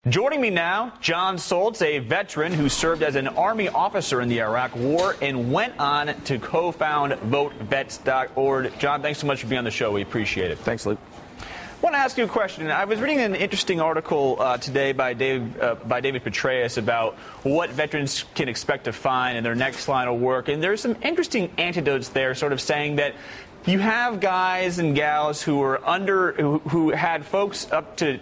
Joining me now, Jon Soltz, a veteran who served as an Army officer in the Iraq War and went on to co-found VoteVets.org. Jon, thanks so much for being on the show. We appreciate it. Thanks, Luke. I want to ask you a question. I was reading an interesting article today by David Petraeus about what veterans can expect to find in their next line of work, and there's some interesting anecdotes there, sort of saying that you have guys and gals who are who had folks up to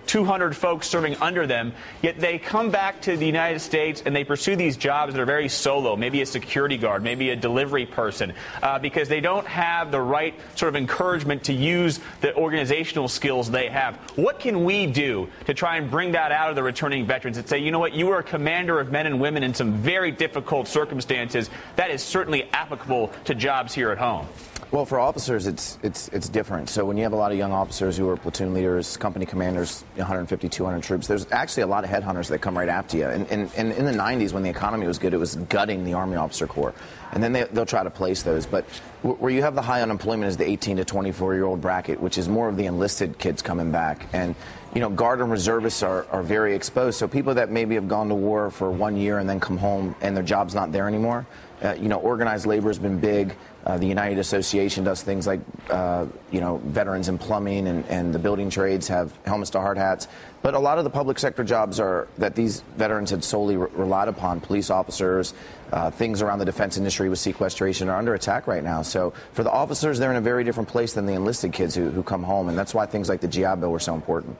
200 folks serving under them, yet they come back to the United States and they pursue these jobs that are very solo, maybe a security guard, maybe a delivery person, because they don't have the right sort of encouragement to use the organizational skills they have. What can we do to try and bring that out of the returning veterans and say, you know what, you are a commander of men and women in some very difficult circumstances. That is certainly applicable to jobs here at home. Well, for officers, it's different. So when you have a lot of young officers who are platoon leaders, company commanders, 150, 200 troops, there's actually a lot of headhunters that come right after you. And in the 90s, when the economy was good, it was gutting the Army Officer Corps. And then they'll try to place those. But where you have the high unemployment is the 18 to 24-year-old bracket, which is more of the enlisted kids coming back. And, you know, Guard and reservists are very exposed. So people that maybe have gone to war for 1 year and then come home and their job's not there anymore, you know, organized labor has been big. The United Association does things like, you know, veterans in plumbing and the building trades have helmets to hard hats. But a lot of the public sector jobs that these veterans had solely relied upon, police officers, things around the defense industry with sequestration, are under attack right now. So for the officers, they're in a very different place than the enlisted kids who come home. And that's why things like the GI Bill were so important.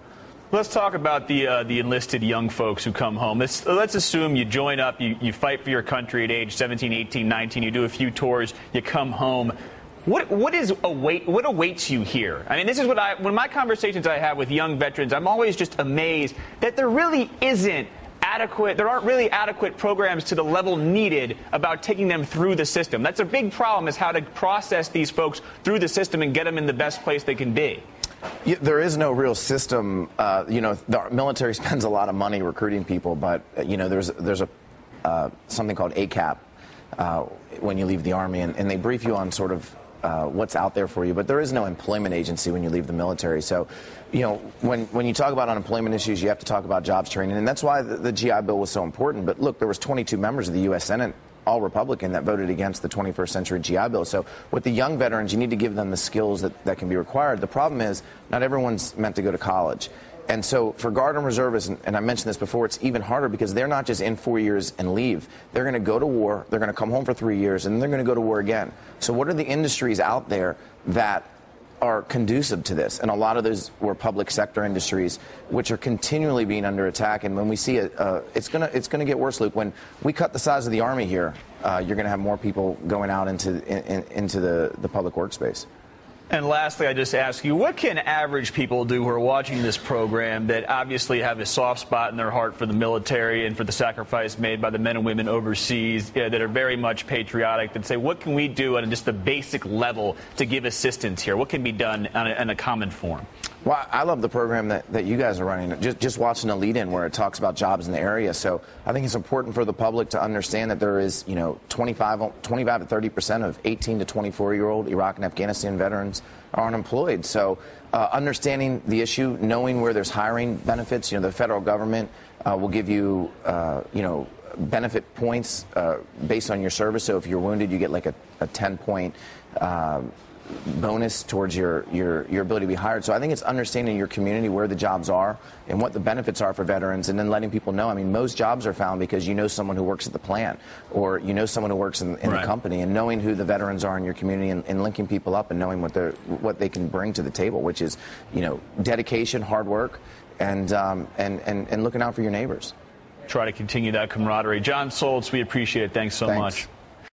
Let's talk about the enlisted young folks who come home. Let's assume you join up, you fight for your country at age 17, 18, 19, you do a few tours, you come home. What awaits you here? I mean, this is when my conversations I have with young veterans, I'm always just amazed that there really isn't there aren't really adequate programs to the level needed about taking them through the system. That's a big problem, is how to process these folks through the system and get them in the best place they can be. There is no real system. You know, the military spends a lot of money recruiting people, but you know, there's something called ACAP when you leave the Army, and they brief you on sort of what's out there for you. But there is no employment agency when you leave the military. So, you know, when you talk about unemployment issues, you have to talk about jobs training, and that's why the GI Bill was so important. But look, there was 22 members of the U.S. Senate, all Republican, that voted against the 21st century GI Bill. So with the young veterans, you need to give them the skills that can be required. The problem is not everyone's meant to go to college. And so for Guard and reservists, and I mentioned this before, it's even harder because they're not just in 4 years and leave. They're going to go to war, they're going to come home for 3 years, and then they're going to go to war again. So what are the industries out there that are conducive to this? And a lot of those were public sector industries, which are continually being under attack. And when we see it, it's going to get worse, Luke. When we cut the size of the Army here, you're going to have more people going out into the public workspace. And lastly, I just ask you, what can average people do who are watching this program that obviously have a soft spot in their heart for the military and for the sacrifice made by the men and women overseas, that are very much patriotic, that say, what can we do on just the basic level to give assistance here? What can be done in a common form? Well, I love the program that you guys are running. Just watching a lead-in where it talks about jobs in the area. So I think it's important for the public to understand that there is, you know, 25 to 30% of 18 to 24-year-old Iraq and Afghanistan veterans are unemployed. So understanding the issue, knowing where there's hiring benefits, you know, the federal government will give you, you know, benefit points based on your service. So if you're wounded, you get like a 10-point bonus towards your ability to be hired. So I think it's understanding your community, where the jobs are and what the benefits are for veterans, and then letting people know. I mean, most jobs are found because you know someone who works at the plant, or you know someone who works in the company, and knowing who the veterans are in your community and linking people up and knowing what they can bring to the table, which is, you know, dedication, hard work, and looking out for your neighbors. Try to continue that camaraderie. Jon Soltz, we appreciate it. Thanks so much.